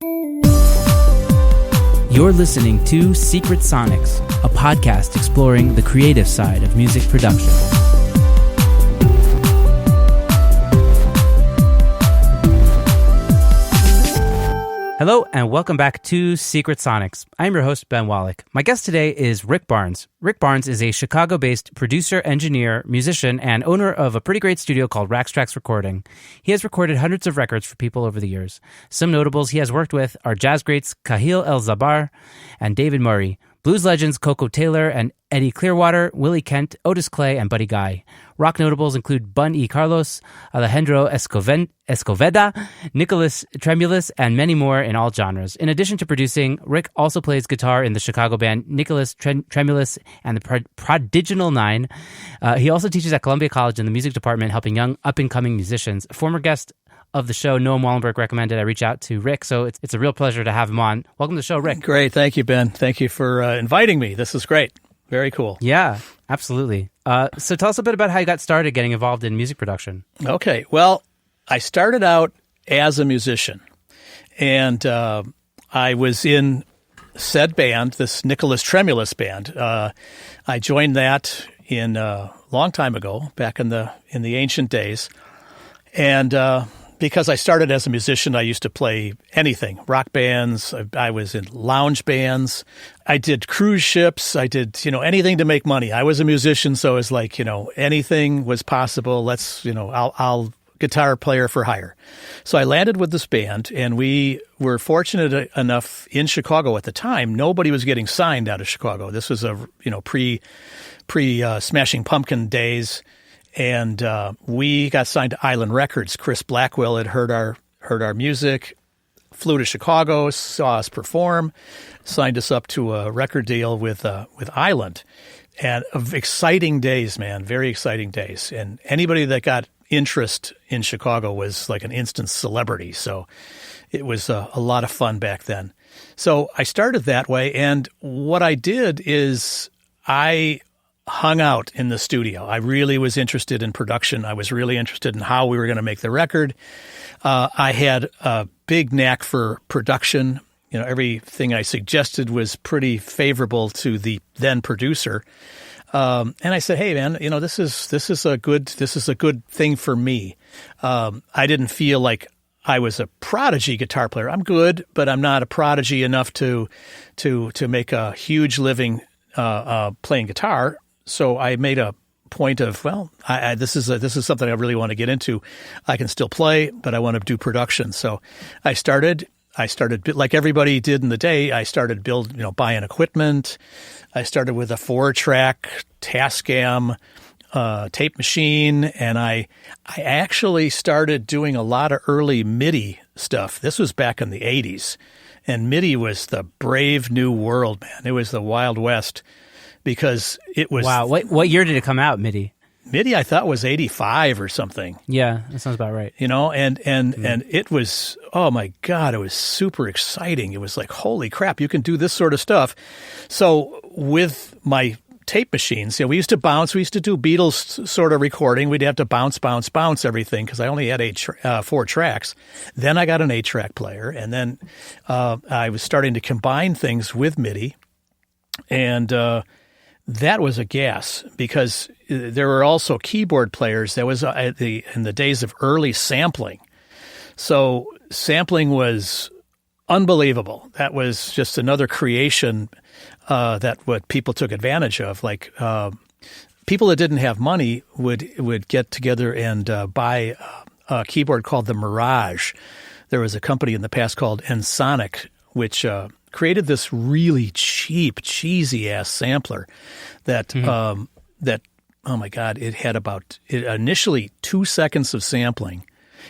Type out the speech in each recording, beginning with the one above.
You're listening to Secret Sonics, a podcast exploring the creative side of music production. Hello, and welcome back to Secret Sonics. I'm your host, Ben Wallach. My guest today is Rick Barnes. Rick Barnes is a Chicago-based producer, engineer, musician, and owner of a pretty great studio called Rax Trax Recording. He has recorded hundreds of records for people over the years. Some notables he has worked with are jazz greats Kahil El-Zabar and David Murray, blues legends Coco Taylor and Eddie Clearwater, Willie Kent, Otis Clay, and Buddy Guy. Rock notables include Bun E. Carlos, Alejandro Escoveda, Nicholas Tremulous, and many more in all genres. In addition to producing, Rick also plays guitar in the Chicago band Nicholas Tremulous and the Prodiginal Nine. He also teaches at Columbia College in the music department, helping young up-and-coming musicians. Former guest of the show, Noam Wallenberg, recommended I reach out to Rick, so it's a real pleasure to have him on. Welcome to the show, Rick. Great. Thank you, Ben. Thank you for inviting me. This is great. Very cool. Yeah, absolutely. So tell us a bit about how you got started getting involved in music production. Okay. Well, I started out as a musician, and I was in said band, this Nicholas Tremulous band. I joined that in a long time ago, back in the ancient days, and because I started as a musician, I used to play anything, rock bands. I was in lounge bands. I did cruise ships. I did, anything to make money. I was a musician, so it was like, anything was possible. I'll guitar player for hire. So I landed with this band, and we were fortunate enough in Chicago at the time. Nobody was getting signed out of Chicago. This was pre Smashing Pumpkin days. And we got signed to Island Records. Chris Blackwell had heard our music, flew to Chicago, saw us perform, signed us up to a record deal with Island. And exciting days, man, very exciting days. And anybody that got interest in Chicago was like an instant celebrity. So it was a lot of fun back then. So I started that way. And what I did is I hung out in the studio. I really was interested in production. I was really interested in how we were going to make the record. I had a big knack for production. Everything I suggested was pretty favorable to the then producer. And I said, "Hey, man, this is a good thing for me." I didn't feel like I was a prodigy guitar player. I'm good, but I'm not a prodigy enough to make a huge living playing guitar. So I made a point of, this is something I really want to get into. I can still play, but I want to do production. So I started like everybody did in the day. I started buying equipment. I started with a 4-track Tascam tape machine, and I actually started doing a lot of early MIDI stuff. This was back in the 80s, and MIDI was the brave new world, man. It was the Wild West. Because it was... Wow. What year did it come out, MIDI? MIDI, I thought, was 85 or something. Yeah, that sounds about right. And it was, oh my God, it was super exciting. It was like, holy crap, you can do this sort of stuff. So with my tape machines, we used to bounce. We used to do Beatles sort of recording. We'd have to bounce everything because I only had 4 tracks. Then I got an 8-track player, and then I was starting to combine things with MIDI. And that was a gas because there were also keyboard players. That was in the days of early sampling. So sampling was unbelievable. That was just another creation that what people took advantage of. Like people that didn't have money would get together and buy a keyboard called the Mirage. There was a company in the past called Ensoniq, which created this really cheap, cheesy-ass sampler that, oh my God, it had initially 2 seconds of sampling,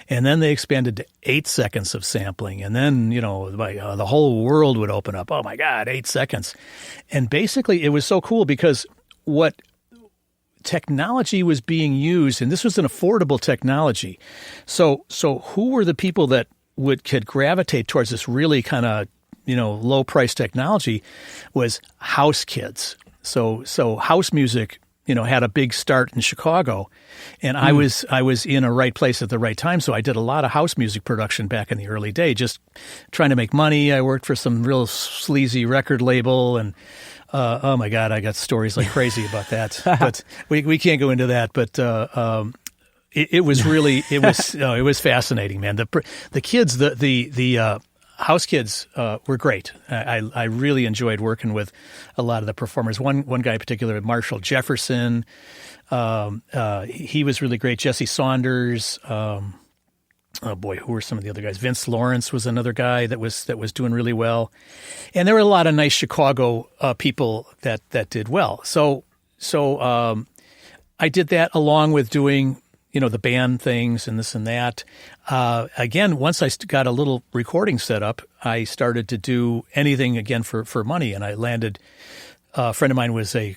and then they expanded to 8 seconds of sampling, and then, the whole world would open up. Oh my God, 8 seconds. And basically it was so cool because what technology was being used, and this was an affordable technology. So who were the people that could gravitate towards this really kind of low price technology? Was house kids. So house music had a big start in Chicago, and I was in a right place at the right time. So I did a lot of house music production back in the early day, just trying to make money. I worked for some real sleazy record label, and oh my God, I got stories like crazy about that. But we can't go into that. But it was really it was fascinating, man. The kids, the house kids were great. I really enjoyed working with a lot of the performers. One guy in particular, Marshall Jefferson, he was really great. Jesse Saunders. Oh boy, who were some of the other guys? Vince Lawrence was another guy that was doing really well, and there were a lot of nice Chicago people that did well. So I did that along with doing the band things and this and that. Again, once I got a little recording set up, I started to do anything again for money, and I landed. A friend of mine was a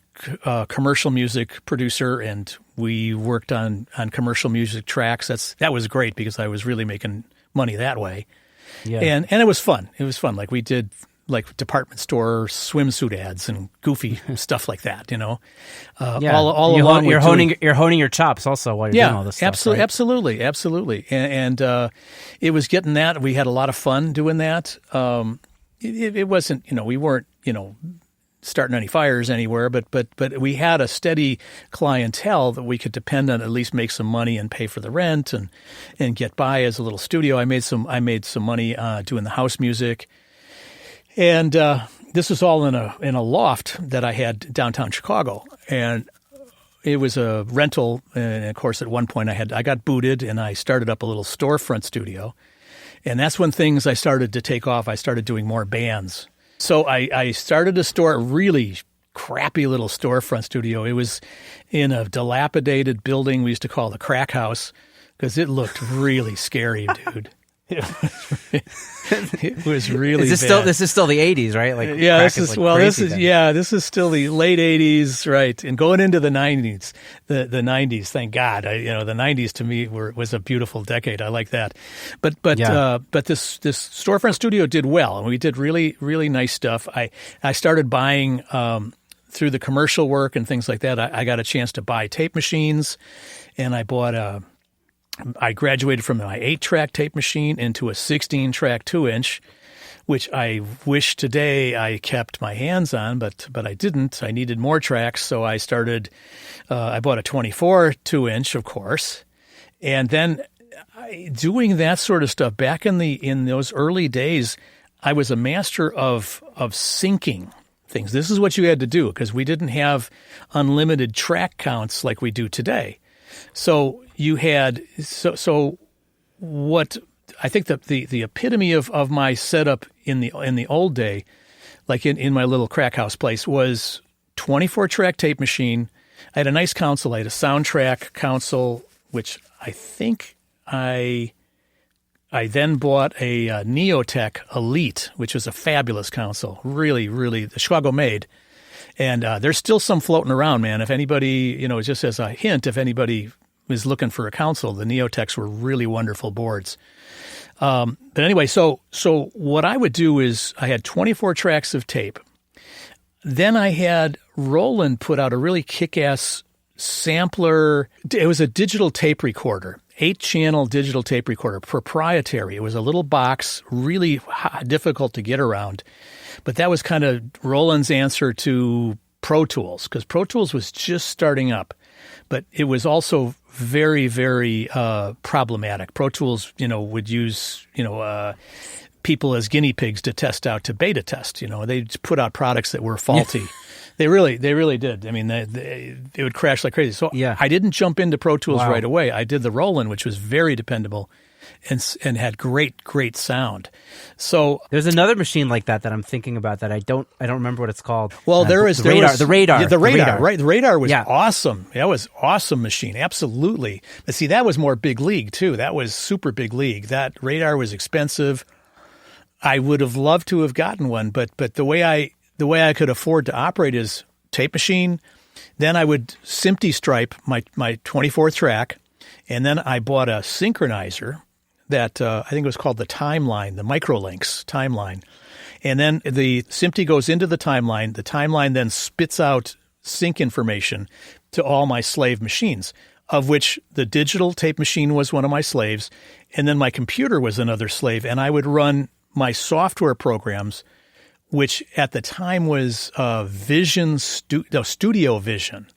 commercial music producer, and we worked on commercial music tracks. That was great because I was really making money that way. Yeah. And it was fun. It was fun. Like we did department store swimsuit ads and goofy stuff like that, Yeah. All along you're honing your chops also while you're doing all this stuff. Right? Absolutely. And it was getting that. We had a lot of fun doing that. It wasn't, we weren't, starting any fires anywhere, but we had a steady clientele that we could depend on, at least make some money and pay for the rent and get by as a little studio. I made some money doing the house music, and this was all in a loft that I had downtown Chicago, and it was a rental. And of course, at one point I got booted, and I started up a little storefront studio, and that's when things I started to take off. I started doing more bands. So I started a really crappy little storefront studio. It was in a dilapidated building we used to call the crack house because it looked really scary, dude. It was really bad. This is still the 80s, right? This is still the late 80s, right? And going into the 90s, the 90s, thank God. The 90s to me was a beautiful decade. I like that. But this storefront studio did well, and we did really, really nice stuff. I started buying through the commercial work and things like that. I got a chance to buy tape machines, and I graduated from my 8-track tape machine into a 16-track 2-inch, which I wish today I kept my hands on, but I didn't. I needed more tracks, so I started. I bought a 24 2-inch, of course, and then doing that sort of stuff back in those early days, I was a master of syncing things. This is what you had to do because we didn't have unlimited track counts like we do today. So you had what I think the epitome of my setup in the old day, like in my little crack house place, was 24-track tape machine. I had a nice console. I had a soundtrack console, which I think I then bought a Neotech Elite, which was a fabulous console, really, really the Chicago made. And there's still some floating around, man. If anybody, just as a hint, if anybody was looking for a console, the Neotechs were really wonderful boards. But anyway, so what I would do is I had 24 tracks of tape. Then I had Roland put out a really kick-ass sampler. It was a digital tape recorder, 8-channel digital tape recorder, proprietary. It was a little box, really difficult to get around. But that was kind of Roland's answer to Pro Tools, because Pro Tools was just starting up. But it was also very, very problematic. Pro Tools, would use, people as guinea pigs to test out, to beta test. They put out products that were faulty. They really did. I mean, it would crash like crazy. So I didn't jump into Pro Tools right away. I did the Roland, which was very dependable and had great sound. So there's another machine like that I'm thinking about that I don't remember what it's called. Well, the radar. Right? The radar was awesome. That was awesome machine, absolutely. But see, that was more big league too. That was super big league. That radar was expensive. I would have loved to have gotten one, but the way I could afford to operate is tape machine. Then I would SMPTE stripe my 24 track, and then I bought a synchronizer that I think it was called the Timeline, the Microlinks Timeline. And then the SMPTE goes into the Timeline. The Timeline then spits out sync information, to all my slave machines, of which the digital tape machine was one of my slaves, and then my computer was another slave, and I would run my software programs, which at the time was Studio Vision.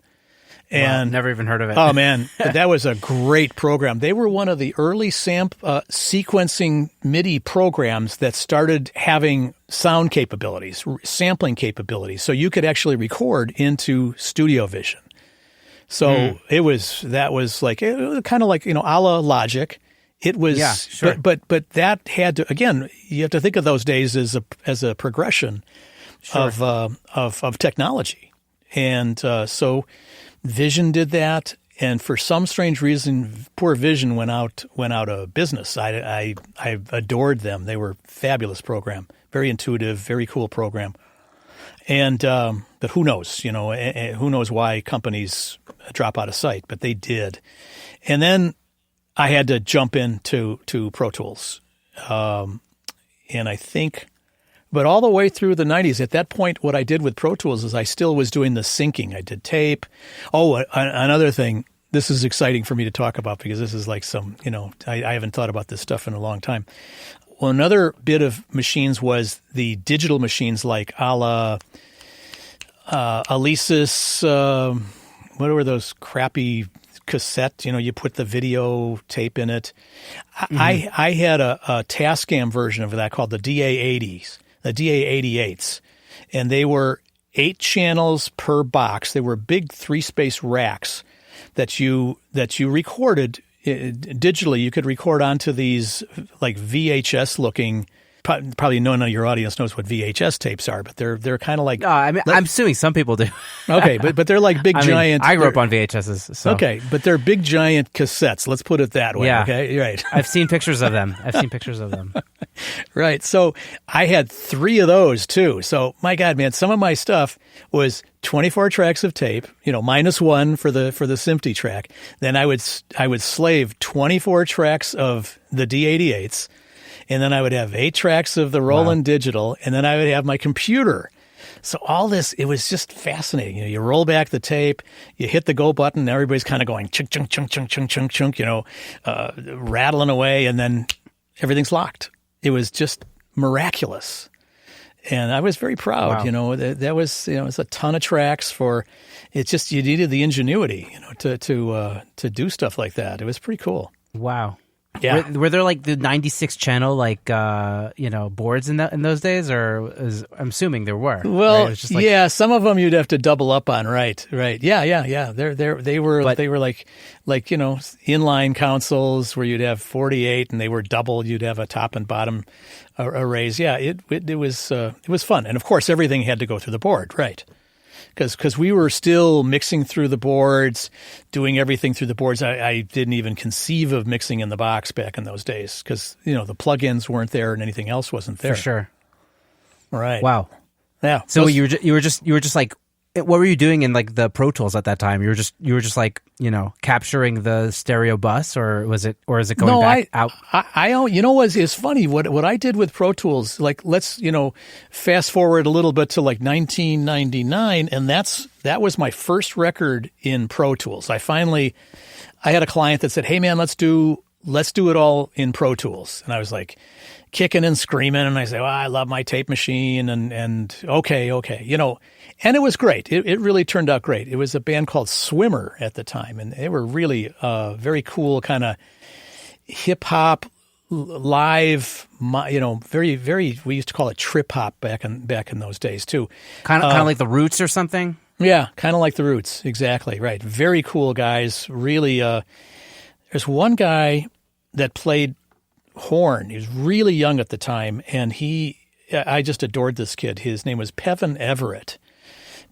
And never even heard of it. Oh, man, that was a great program. They were one of the early sequencing MIDI programs that started having sound capabilities, sampling capabilities, so you could actually record into Studio Vision. So that was like kind of like, a la Logic. It was, sure. but that had to, again, you have to think of those days as a progression of technology, and so Vision did that, and for some strange reason, poor Vision went out of business. I adored them; they were a fabulous program, very intuitive, very cool program. And but who knows? Who knows why companies drop out of sight? But they did, and then I had to jump into Pro Tools, and I think. But all the way through the 90s, at that point, what I did with Pro Tools is I still was doing the syncing. I did tape. Oh, another thing, this is exciting for me to talk about because this is like I haven't thought about this stuff in a long time. Well, another bit of machines was the digital machines like a la Alesis, what were those crappy cassette, you put the video tape in it. I had a Tascam version of that called the DA80s. The DA88s, and they were 8 channels per box. They were big 3-space racks that you recorded digitally. You could record onto these like VHS looking. Probably none of your audience knows what VHS tapes are, but they're kind of like. I'm assuming some people do. Okay, but they're like big giant. I grew up on VHSs. So. Okay, but they're big giant cassettes. Let's put it that way. Yeah. Okay, right. I've seen pictures of them. Right. So I had 3 of those too. So my God, man, some of my stuff was 24 tracks of tape, minus 1 for the SMPTE track. Then I would slave 24 tracks of the D88s. And then I would have 8 tracks of the Roland Digital, and then I would have my computer. So all this, it was just fascinating. You roll back the tape, you hit the go button, and everybody's kind of going chunk, chunk, chunk, chunk, chunk, chunk, chunk, rattling away, and then everything's locked. It was just miraculous. And I was very proud, that was, it was a ton of tracks for, it's just, you needed the ingenuity, to do stuff like that. It was pretty cool. Wow. Yeah. Were there like the 96 channel boards in those days, or I'm assuming there were. Well, right? Yeah, some of them you'd have to double up on. Right. Yeah. They were like inline consoles where you'd have 48 and they were double. You'd have a top and bottom arrays. Yeah, it was fun, and of course everything had to go through the board. Right. Because we were still mixing through the boards, doing everything through the boards. I didn't even conceive of mixing in the box back in those days because, the plugins weren't there and anything else wasn't there. For sure. Right. Wow. Yeah. So you were just like, what were you doing in like the Pro Tools at that time? You were just like, capturing the stereo bus, or is it going back out? It's funny what I did with Pro Tools. Like, let's, fast forward a little bit to like 1999, and that was my first record in Pro Tools. I had a client that said, "Hey man, let's do it all in Pro Tools," and I was like, kicking and screaming, and I say, "Well, I love my tape machine," and okay, and it was great. It really turned out great. It was a band called Swimmer at the time, and they were really very cool, kind of hip hop, live, very, very. We used to call it trip hop back in those days too. Kind of like the Roots or something. Yeah, kind of like the Roots, exactly right. Very cool guys. Really, there's one guy that played horn. He was really young at the time, and I just adored this kid. His name was Pevin Everett.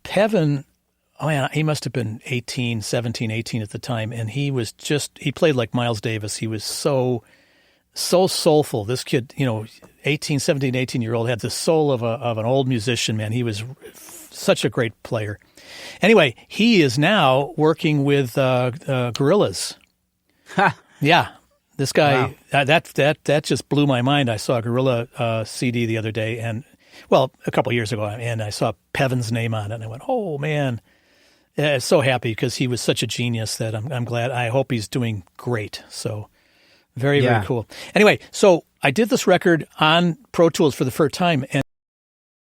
Pevin, he must have been 17, 18 at the time, and he played like Miles Davis. He was so soulful. This kid, 17, 18-year-old, had the soul of an old musician, man. He was such a great player. Anyway, he is now working with Gorillaz. Ha! Yeah. This guy, wow. That just blew my mind. I saw a Gorilla CD the other day, a couple of years ago, and I saw Pevin's name on it, and I went, "Oh man, so happy because he was such a genius that I'm glad. I hope he's doing great. So very, very cool. Anyway, so I did this record on Pro Tools for the first time, and